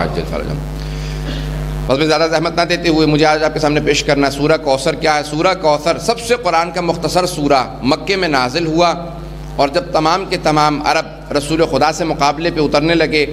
عجل فرجهم۔ بس میں زیادہ زحمت نہ دیتے ہوئے مجھے آج آپ کے سامنے پیش کرنا ہے سورہ کوثر کیا ہے۔ سورہ کوثر سب سے قرآن کا مختصر سورہ، مکے میں نازل ہوا، اور جب تمام کے تمام عرب رسول خدا سے مقابلے پہ اترنے لگے،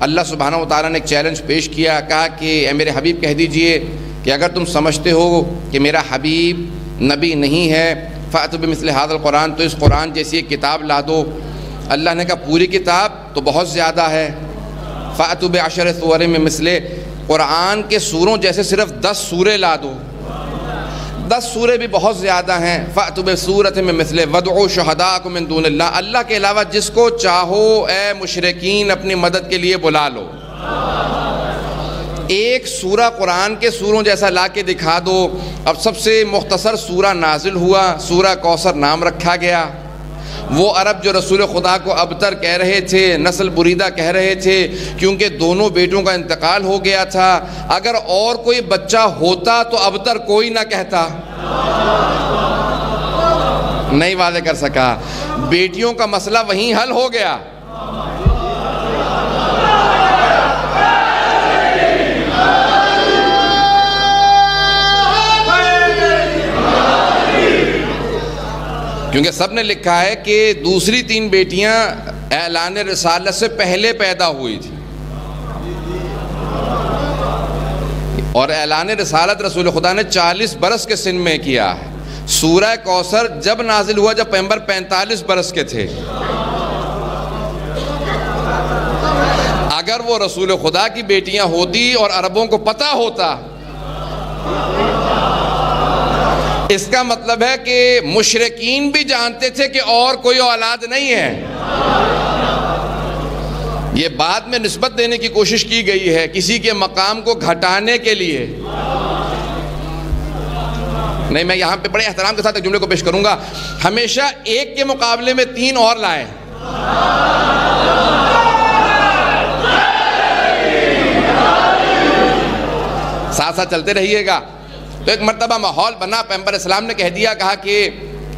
اللہ سبحانہ و تعالیٰ نے ایک چیلنج پیش کیا، کہا کہ اے میرے حبیب کہہ دیجئے کہ اگر تم سمجھتے ہو کہ میرا حبیب نبی نہیں ہے فَأْتُوا بِمِثْلِ هَذَا الْقُرْآنِ، تو اس قرآن جیسی ایک کتاب لا دو۔ اللہ نے کہا پوری کتاب تو بہت زیادہ ہے، فَأْتُوا بِعَشْرِ سُوَرٍ مِّن مِثْلِهِ، قرآن کے سوروں جیسے صرف 10 سورے لا دو۔ 10 سورے بھی بہت زیادہ ہیں۔ فَأْتُوا بِسُورَةٍ مِّن مِثْلِهِ وَادْعُوا شُهَدَاءَكُم مِّن دُونِ اللَّهِ، اللہ کے علاوہ جس کو چاہو اے مشرکین اپنی مدد کے لیے بلا لو۔ ایک سورہ قرآن کے سوروں جیسا لا کے دکھا دو۔ اب سب سے مختصر سورہ نازل ہوا، سورہ کوثر نام رکھا گیا۔ وہ عرب جو رسول خدا کو ابتر کہہ رہے تھے، نسل بریدہ کہہ رہے تھے، کیونکہ دونوں بیٹوں کا انتقال ہو گیا تھا، اگر اور کوئی بچہ ہوتا تو ابتر کوئی نہ کہتا، نہیں واضح کر سکا۔ بیٹیوں کا مسئلہ وہیں حل ہو گیا۔ کیونکہ سب نے لکھا ہے کہ دوسری 3 بیٹیاں اعلان رسالت سے پہلے پیدا ہوئی تھی، اور اعلان رسالت رسول خدا نے 40 برس کے سن میں کیا ہے۔ سورہ کوثر جب نازل ہوا جب پیغمبر 45 برس کے تھے۔ اگر وہ رسول خدا کی بیٹیاں ہوتی اور عربوں کو پتہ ہوتا، اس کا مطلب ہے کہ مشرکین بھی جانتے تھے کہ اور کوئی اولاد نہیں ہے۔ یہ بعد میں نسبت دینے کی کوشش کی گئی ہے کسی کے مقام کو گھٹانے کے لیے۔ نہیں، میں یہاں پہ بڑے احترام کے ساتھ ایک جملے کو پیش کروں گا، ہمیشہ ایک کے مقابلے میں 3 اور لائیں۔ ساتھ ساتھ چلتے رہیے گا۔ تو ایک مرتبہ ماحول بنا، پیغمبر اسلام نے کہہ دیا، کہا کہ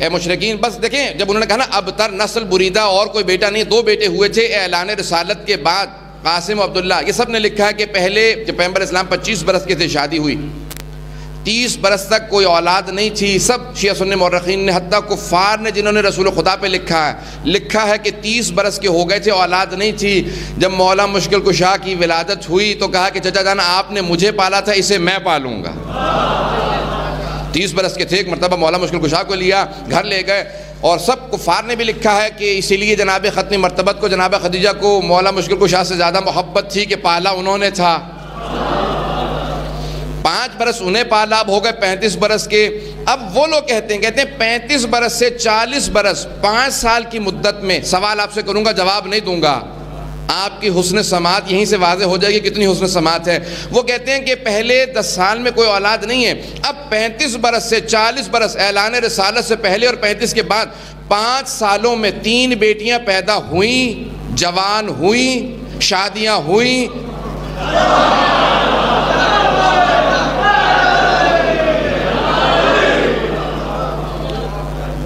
اے مشرکین، بس دیکھیں جب انہوں نے کہا نا ابتر نسل بریدہ اور کوئی بیٹا نہیں، 2 بیٹے ہوئے تھے اعلان رسالت کے بعد، قاسم و عبداللہ۔ یہ سب نے لکھا ہے کہ پہلے جب پیغمبر اسلام 25 برس کے تھے شادی ہوئی، 30 برس تک کوئی اولاد نہیں تھی۔ سب شیعہ سنی مورخین نے، حتیٰ کفار نے جنہوں نے رسول خدا پہ لکھا ہے کہ 30 برس کے ہو گئے تھے، اولاد نہیں تھی۔ جب مولا مشکل کشا کی ولادت ہوئی تو کہا کہ چچا جان آپ نے مجھے پالا تھا، اسے میں پالوں گا۔ 30 برس کے تھے، ایک مرتبہ مولا مشکل کشا کو لیا، گھر لے گئے، اور سب کفار نے بھی لکھا ہے کہ اسی لیے جناب ختم مرتبت کو، جناب خدیجہ کو مولا مشکل کشا سے زیادہ محبت تھی کہ پالا انہوں نے تھا۔ 5 برس انہیں پالا، اب ہو گئے 35 برس کے۔ اب وہ لوگ کہتے ہیں 35 برس سے 40 برس، 5 سال کی مدت میں، سوال آپ سے کروں گا جواب نہیں دوں گا، آپ کی حسن سماعت یہیں سے واضح ہو جائے گی کتنی حسن سماعت ہے۔ وہ کہتے ہیں کہ پہلے 10 سال میں کوئی اولاد نہیں ہے، اب 35 برس سے 40 برس، اعلان رسالت سے پہلے اور 35 کے بعد 5 سالوں میں 3 بیٹیاں پیدا ہوئیں، جوان ہوئیں، شادیاں ہوئیں۔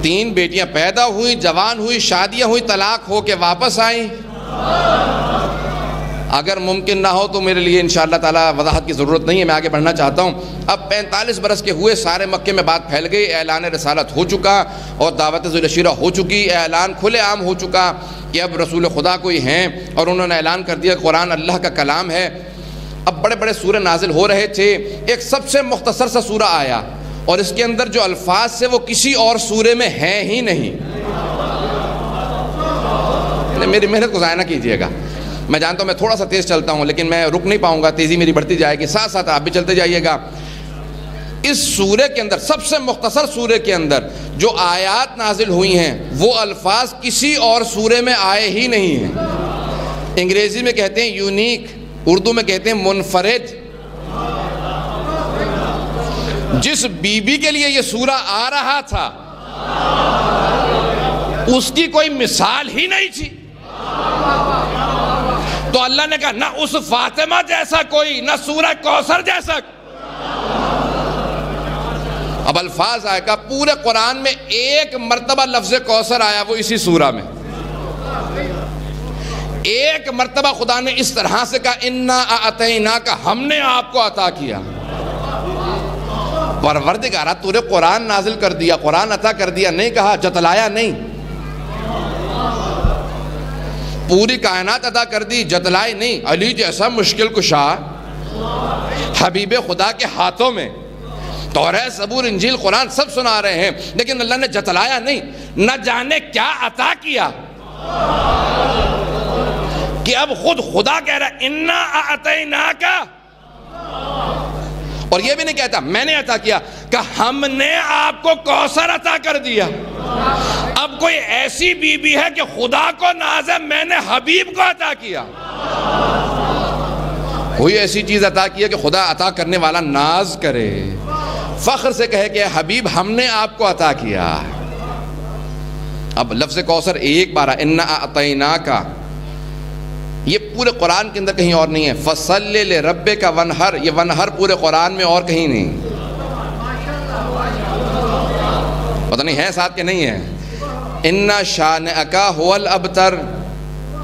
تین بیٹیاں پیدا ہوئیں، جوان ہوئی، شادیاں ہوئی، طلاق ہو کے واپس آئیں۔ اگر ممکن نہ ہو تو میرے لیے انشاءاللہ تعالی وضاحت کی ضرورت نہیں ہے، میں آگے بڑھنا چاہتا ہوں۔ اب 45 برس کے ہوئے، سارے مکے میں بات پھیل گئی، اعلان رسالت ہو چکا اور دعوت ذی العشیرہ ہو چکی، اعلان کھلے عام ہو چکا کہ اب رسول خدا کوئی ہیں، اور انہوں نے اعلان کر دیا قرآن اللہ کا کلام ہے۔ اب بڑے بڑے سورے نازل ہو رہے تھے، ایک سب سے مختصر سا سورہ آیا، اور اس کے اندر جو الفاظ سے وہ کسی اور سورے میں ہیں ہی نہیں۔ میری محنت کو ضائع نہ کیجیے گا، میں جانتا ہوں میں تھوڑا سا تیز چلتا ہوں، لیکن میں رک نہیں پاؤں گا، تیزی میری بڑھتی جائے گی، ساتھ ساتھ آپ بھی چلتے جائیے گا۔ اس سورے کے اندر، سب سے مختصر سورے کے اندر جو آیات نازل ہوئی ہیں، وہ الفاظ کسی اور سورے میں آئے ہی نہیں ہیں۔ انگریزی میں کہتے ہیں یونیک، اردو میں کہتے ہیں منفرد۔ جس بی بی کے لیے یہ سورہ آ رہا تھا، اس کی کوئی مثال ہی نہیں تھی، تو اللہ نے کہا نہ اس فاطمہ جیسا کوئی، نہ سورہ کوثر جیسا۔ اب الفاظ آئے گا، پورے قرآن میں ایک مرتبہ لفظ کوثر آیا، وہ اسی سورہ میں۔ ایک مرتبہ خدا نے اس طرح سے کہا انا اعطیناک، ہم نے آپ کو عطا کیا۔ پروردگارا تو نے قرآن نازل کر دیا، قرآن عطا کر دیا، نہیں کہا، جتلایا نہیں۔ پوری کائنات عطا کر دی، جتلائی نہیں۔ علی جیسا مشکل کشا حبیب خدا کے ہاتھوں میں توریت، زبور، انجیل، قرآن سب سنا رہے ہیں، لیکن اللہ نے جتلایا نہیں۔ نہ جانے کیا عطا کیا کہ اب خود خدا کہہ رہا ہے انا اعطیناک، اور یہ بھی نہیں کہتا میں نے عطا کیا، کہ ہم نے آپ کو کوثر عطا کر دیا۔ اب کوئی ایسی بی بی ہے کہ خدا کو ناز ہے میں نے حبیب کو عطا کیا؟ کوئی ایسی چیز عطا کیا کہ خدا عطا کرنے والا ناز کرے، فخر سے کہے کہ حبیب ہم نے آپ کو عطا کیا۔ اب لفظ کوثر ایک بار انا اعطیناک، یہ پورے قرآن کے اندر کہیں اور نہیں ہے۔ فصلی لربک ونحر، یہ ونحر پورے قرآن میں اور کہیں نہیں، پتہ نہیں ہے ساتھ کہ نہیں ہے۔ انا شانئک ھو الابتر،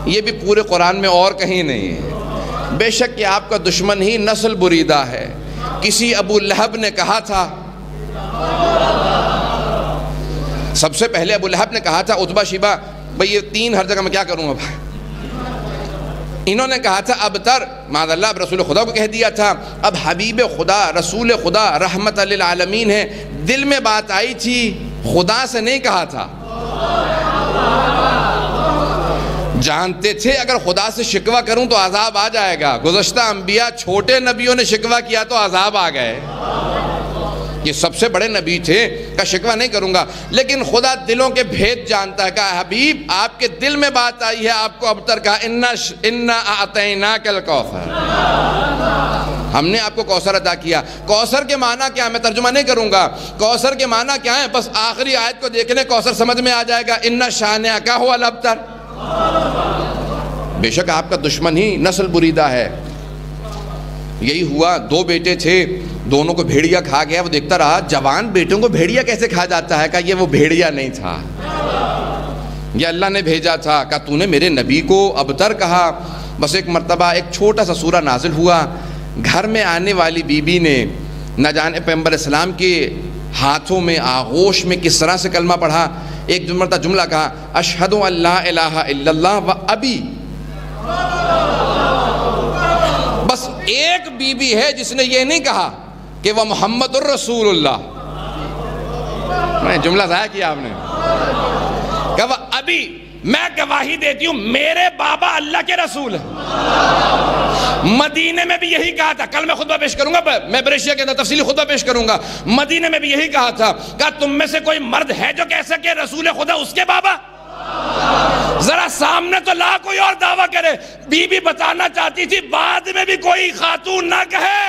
یہ بھی پورے قرآن میں اور کہیں نہیں ہے۔ بے شک کہ آپ کا دشمن ہی نسل بریدہ ہے۔ کسی ابو لہب نے کہا تھا، سب سے پہلے ابو لہب نے کہا تھا عتبہ شیبہ، بھئی یہ تین ہر جگہ میں کیا کروں اب؟ انہوں نے کہا تھا ابتر، معاذ اللہ اب رسول خدا کو کہہ دیا تھا۔ اب حبیب خدا، رسول خدا، رحمت للعالمین ہے، دل میں بات آئی تھی، خدا سے نہیں کہا تھا۔ جانتے تھے اگر خدا سے شکوہ کروں تو عذاب آ جائے گا، گزشتہ انبیاء چھوٹے نبیوں نے شکوہ کیا تو عذاب آ گئے، یہ سب سے بڑے نبی تھے، کا شکوہ نہیں کروں گا، لیکن خدا دلوں کے بھید جانتا ہے۔ کہا حبیب آپ کے دل میں بات آئی ہے، آپ کو ابتر کہا انا اعطیناک الکوثر، ہم نے آپ کو کوثر عطا کیا۔ کوثر کے معنی کیا، میں ترجمہ نہیں کروں گا، کوثر کے معنی کیا ہے، بس آخری آیت کو دیکھنے کوثر سمجھ میں آ جائے گا، انا شانئک ھو الابتر، بے شک آپ کا دشمن ہی نسل بریدہ ہے۔ یہی ہوا، دو بیٹے تھے، دونوں کو بھیڑیا کھا گیا، وہ دیکھتا رہا جوان بیٹوں کو بھیڑیا کیسے کھا جاتا ہے، کہا یہ وہ بھیڑیا نہیں تھا، یہ اللہ نے بھیجا تھا۔ کہا تو نے میرے نبی کو ابتر کہا۔ بس ایک مرتبہ ایک چھوٹا سا سورہ نازل ہوا، گھر میں آنے والی بی بی نے نہ جانے پیغمبر اسلام کے ہاتھوں میں آغوش میں کس طرح سے کلمہ پڑھا، ایک مرتبہ جملہ کہا اشہد ان لا الہ الا اللہ و ابی۔ بس ایک بی بی ہے جس نے یہ نہیں کہا کہ وہ محمد الرسول اللہ، جملہ ضائع کیا آپ نے، کہ وہ ابھی، میں گواہی دیتی ہوں میرے بابا اللہ کے رسول ہیں۔ مدینے میں بھی یہی کہا تھا، کل میں خطبہ پیش کروں گا، میں بریشیا کے اندر تفصیلی خطبہ پیش کروں گا، مدینے میں بھی یہی کہا تھا، کہ تم میں سے کوئی مرد ہے جو کہہ سکے رسول خدا اس کے بابا؟ ذرا سامنے تو لا کوئی اور دعویٰ کرے۔ بی بی بتانا چاہتی تھی بعد میں بھی کوئی خاتون نہ کہے،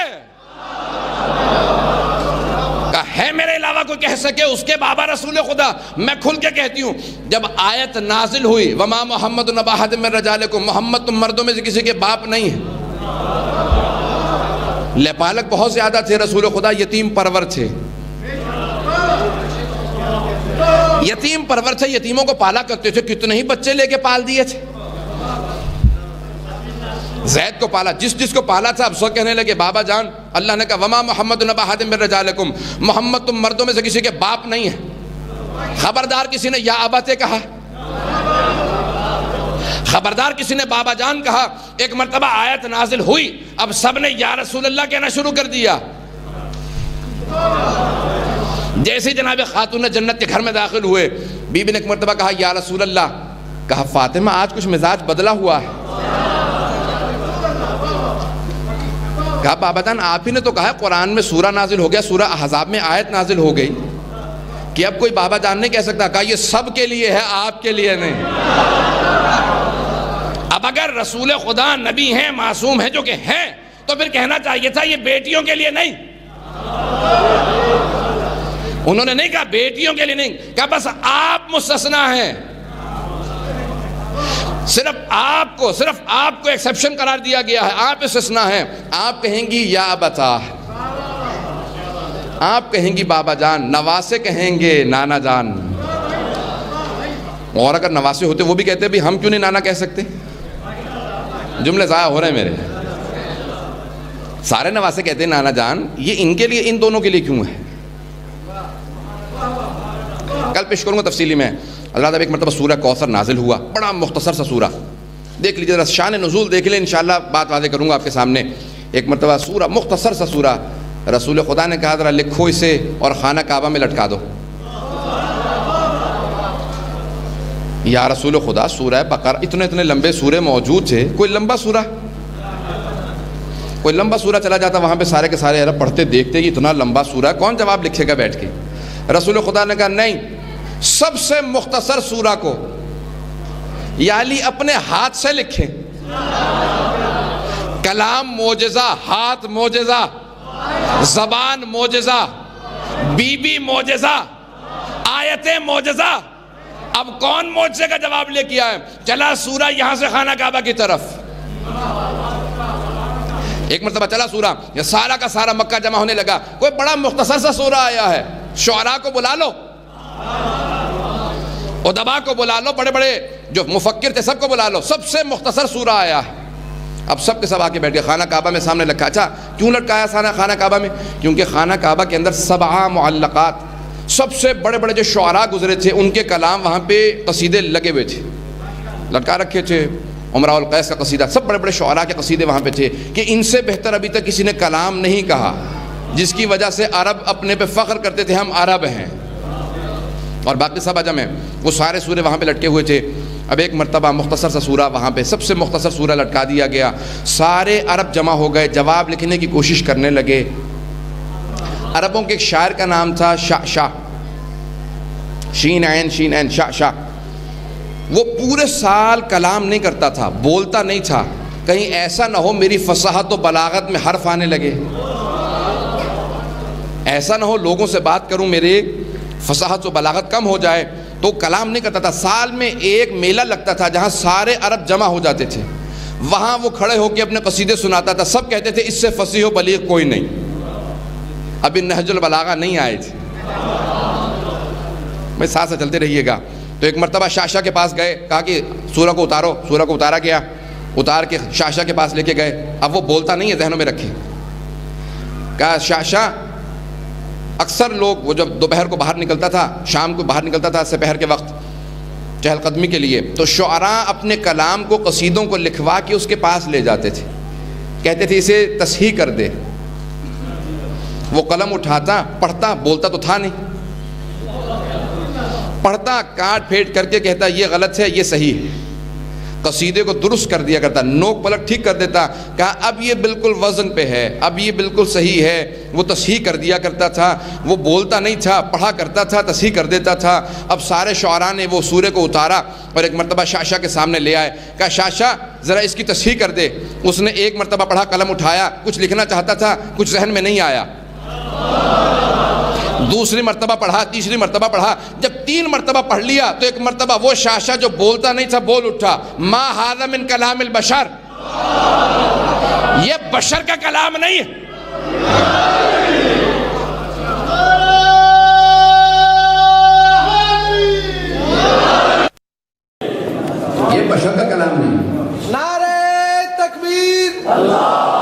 کہ ہے میرے علاوہ کوئی کہہ سکے اس کے بابا رسول خدا؟ میں کھل کے کہتی ہوں، جب آیت نازل ہوئی وما محمد نبا احد من رجالکم، محمد تم مردوں میں سے کسی کے باپ نہیں ہے، لپالک بہت زیادہ تھے، رسول خدا یتیم پرور تھے، یتیم پرور تھے، یتیموں کو پالا کرتے تھے، کتنے ہی بچے لے کے پال دیے تھے۔ زید کو پالا، جس کو پالا تھا اب سو کہنے لگے بابا جان۔ اللہ نے کہا وما محمد نبا احد من رجالکم، محمد تم مردوں میں سے کسی کے باپ نہیں ہے۔ خبردار کسی نے یا اباتے کہا، خبردار کسی نے بابا جان کہا۔ ایک مرتبہ آیت نازل ہوئی، اب سب نے یا رسول اللہ کہنا شروع کر دیا۔ جیسے جناب خاتون جنت کے گھر میں داخل ہوئے، بی بی نے ایک مرتبہ کہا یا رسول اللہ، کہا فاطمہ آج کچھ مزاج بدلا ہوا ہے۔ کہا بابا جان آپ ہی نے تو کہا قرآن میں سورہ نازل ہو گیا، سورہ احزاب میں آیت نازل ہو گئی کہ اب کوئی بابا جان نہیں کہہ سکتا۔ کہا یہ سب کے لیے ہے، آپ کے لیے نہیں۔ اب اگر رسول خدا نبی ہیں، معصوم ہیں جو کہ ہیں، تو پھر کہنا چاہیے تھا یہ بیٹیوں کے لیے نہیں۔ انہوں نے نہیں کہا بیٹیوں کے لیے نہیں، کہا بس آپ مستثنا ہیں، صرف آپ کو ایکسیپشن قرار دیا گیا ہے، آپ استثناء ہیں۔ آپ کہیں گی یا ابتا، آپ کہیں گی بابا جان، نواسے کہیں گے نانا جان، اور اگر نواسے ہوتے وہ بھی کہتے بھی ہم کیوں نہیں نانا کہہ سکتے؟ جملے ضائع ہو رہے ہیں میرے. سارے نواسے کہتے ہیں نانا جان یہ ان کے لیے ان دونوں کے لیے کیوں ہے؟ کل پیش کروں گا تفصیلی میں. اللہ تعالیٰ ایک مرتبہ سورہ کوثر نازل ہوا, بڑا مختصر سا سورہ, دیکھ لیجیے ذرا شان نزول دیکھ لیں, انشاءاللہ بات واضح کروں گا آپ کے سامنے. ایک مرتبہ سورہ, مختصر سا سورہ, رسول خدا نے کہا ذرا لکھو اسے اور خانہ کعبہ میں لٹکا دو. یا رسول خدا سورہ بقرہ, اتنے لمبے سورے موجود تھے, کوئی لمبا سورہ چلا جاتا, وہاں پہ سارے کے سارے عرب پڑھتے دیکھتے کہ اتنا لمبا سورہ کون جواب لکھے گا بیٹھ کے. رسول خدا نے کہا نہیں, سب سے مختصر سورہ کو یا علی اپنے ہاتھ سے لکھیں. کلام معجزہ, ہاتھ معجزہ, زبان معجزہ, بی بی معجزہ, آیتیں معجزہ. اب کون معجزے کا جواب لے کے آئے؟ چلا سورہ یہاں سے خانہ کعبہ کی طرف. ایک مرتبہ چلا سورہ, یہ سارا کا سارا مکہ جمع ہونے لگا. کوئی بڑا مختصر سا سورہ آیا ہے, شعراء کو بلا لو, ادبا کو بلا لو, بڑے بڑے جو مفکر تھے سب کو بلا لو, سب سے مختصر سورہ آیا ہے. اب سب کے سب آ کے بیٹھ گئے, خانہ کعبہ میں سامنے لکھا. اچھا کیوں لٹکایا خانہ کعبہ میں؟ کیونکہ خانہ کعبہ کے اندر 7 معلقات, سب سے بڑے بڑے جو شعراء گزرے تھے ان کے کلام وہاں پہ قصیدے لگے ہوئے تھے, لٹکا رکھے تھے. امراء القیس کا قصیدہ, سب بڑے بڑے شعراء کے قصیدے وہاں پہ تھے کہ ان سے بہتر ابھی تک کسی نے کلام نہیں کہا, جس کی وجہ سے عرب اپنے پہ فخر کرتے تھے ہم عرب ہیں, اور باقی سب عجم ہیں. وہ سارے سورے وہاں پہ لٹکے ہوئے تھے. اب ایک مرتبہ مختصر سا سورہ وہاں پہ, سب سے مختصر سورہ لٹکا دیا گیا. سارے عرب جمع ہو گئے, جواب لکھنے کی کوشش کرنے لگے. عربوں کے ایک شاعر کا نام تھا شعشع, شین عین شعشع. وہ پورے سال کلام نہیں کرتا تھا, بولتا نہیں تھا, کہیں ایسا نہ ہو میری فصاحت و بلاغت میں حرف آنے لگے, ایسا نہ ہو لوگوں سے بات کروں میرے فصاحت و بلاغت کم ہو جائے. تو کلام نہیں کرتا تھا. سال میں ایک میلہ لگتا تھا جہاں سارے عرب جمع ہو جاتے تھے, وہاں وہ کھڑے ہو کے اپنے قصیدے سناتا تھا. سب کہتے تھے اس سے فصیح و بلیغ کوئی نہیں. ابھی نہج البلاغہ نہیں آئے تھے. میں ساتھ سے چلتے رہیے گا. تو ایک مرتبہ شعشع کے پاس گئے, کہا کہ سورہ کو اتارو. سورہ کو اتارا گیا, اتار کے شعشع کے پاس لے کے گئے. اب وہ بولتا نہیں ہے, ذہنوں میں رکھیں. کہا شعشع, اکثر لوگ وہ جب دوپہر کو باہر نکلتا تھا, شام کو باہر نکلتا تھا سپہر کے وقت چہل قدمی کے لیے, تو شعراء اپنے کلام کو, قصیدوں کو لکھوا کے اس کے پاس لے جاتے تھے, کہتے تھے اسے تصحیح کر دے. وہ قلم اٹھاتا, پڑھتا, بولتا تو تھا نہیں, پڑھتا, کاٹ پھیٹ کر کے کہتا یہ غلط ہے یہ صحیح ہے, قصیدے کو درست کر دیا کرتا, نوک پلک ٹھیک کر دیتا. کہا اب یہ بالکل وزن پہ ہے, اب یہ بالکل صحیح ہے. وہ تصحیح کر دیا کرتا تھا. وہ بولتا نہیں تھا, پڑھا کرتا تھا, تصحیح کر دیتا تھا. اب سارے شعراء نے وہ سورے کو اتارا اور ایک مرتبہ شعشع کے سامنے لے آئے. کہا شعشع ذرا اس کی تصحیح کر دے. اس نے ایک مرتبہ پڑھا, قلم اٹھایا, کچھ لکھنا چاہتا تھا, کچھ ذہن میں نہیں آیا. دوسری مرتبہ پڑھا, تیسری مرتبہ پڑھا. جب 3 مرتبہ پڑھ لیا تو ایک مرتبہ وہ شعشع جو بولتا نہیں تھا بول اٹھا, ما ھذا من کلام البشر, یہ بشر کا کلام نہیں ہے. یہ بشر کا کلام نہیں. نعرہ تکبیر, اللہ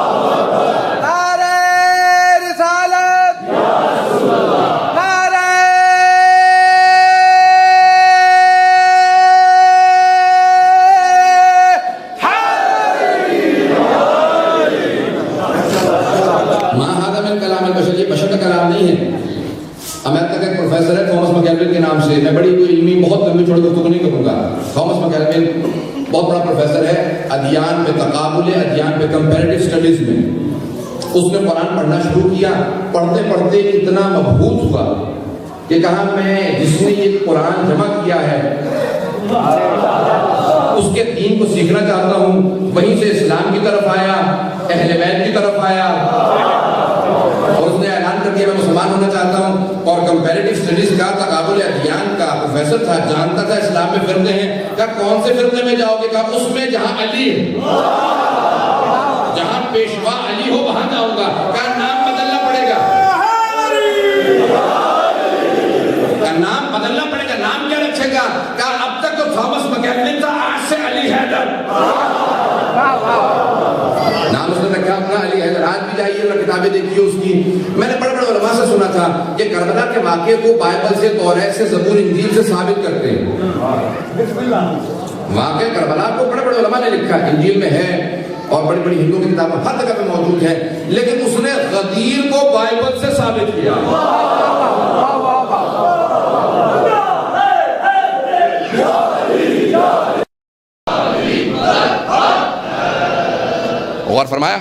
امریکہ کا ایک پروفیسر ہے تھامس مکیلوین کے نام سے. میں بڑی کوئی علمی بہت لمبی چوڑی گفتگو نہیں کروں گا. تھامس مکیلوین بہت بڑا پروفیسر ہے ادیان پہ, تقابل ادیان پہ, کمپیریٹو اسٹڈیز میں. اس نے قرآن پڑھنا شروع کیا. پڑھتے پڑھتے اتنا مبہوت ہوا کہ کہا میں جس نے یہ قرآن جمع کیا ہے اس کے دین کو سیکھنا چاہتا ہوں. وہیں سے اسلام کی طرف آیا, اہل بیت کی طرف آیا, اور اس نے اعلان کر دیا میں مسلمان ہونا چاہتا ہوں. اور کمپیریٹو اسٹڈیز کا, تقابل ادیان کا پروفیسر تھا, جانتا تھا اسلام میں فرقے ہیں. کہا کون سے فرقے میں جاؤ گے؟ کہا اس میں جہاں علی ہے, جہاں پیشوا علی ہو وہاں جاؤں گا. کہا نام بدلنا پڑے گا. کہا نام بدلنا پڑے گا. نام کیا رکھے گا؟ کہا اب تک تو تھامس مکیلوین تھا, آج سے علی حیدر. اپنا علی حیدر آج بھی جائیے اور کتابیں دیکھیے اس کی. میں نے بڑے بڑے علماء سے سنا تھا کہ کربلا کے واقعے کو بائبل سے، توریت سے، زبور، انجیل سے ثابت کرتے ہیں. واقعہ کربلا کو بڑے بڑے علماء نے لکھا، انجیل میں ہے اور بڑی بڑی ہندو کی کتابیں ہر جگہ پہ موجود ہے، لیکن اس نے غدیر کو بائبل سے ثابت کیا. غور فرمایا،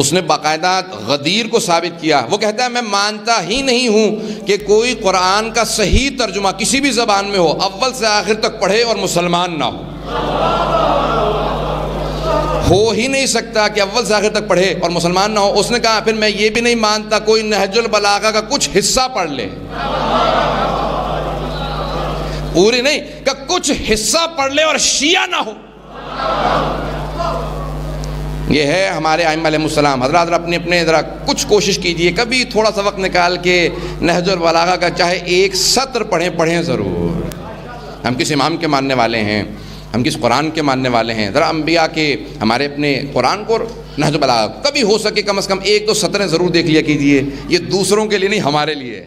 اس نے باقاعدہ غدیر کو ثابت کیا. وہ کہتا ہے میں مانتا ہی نہیں ہوں کہ کوئی قرآن کا صحیح ترجمہ کسی بھی زبان میں ہو، اول سے آخر تک پڑھے اور مسلمان نہ ہو ہی نہیں سکتا کہ اول سے آخر تک پڑھے اور مسلمان نہ ہو. اس نے کہا پھر میں یہ بھی نہیں مانتا کوئی نہج البلاغہ کا کچھ حصہ پڑھ لے، پوری نہیں کہ کچھ حصہ پڑھ لے اور شیعہ نہ ہو. یہ ہے ہمارے ائمہ علیہ السلام. حضرات اپنے ذرا کچھ کوشش کیجئے، کبھی تھوڑا سا وقت نکال کے نہج البلاغہ کا چاہے ایک سطر پڑھیں ضرور. ہم کس امام کے ماننے والے ہیں، ہم کس قرآن کے ماننے والے ہیں. ذرا انبیاء کے، ہمارے اپنے قرآن کو، نہج البلاغہ کبھی ہو سکے کم از کم ایک دو سطریں ضرور دیکھ لیا کیجئے. یہ دوسروں کے لیے نہیں، ہمارے لیے.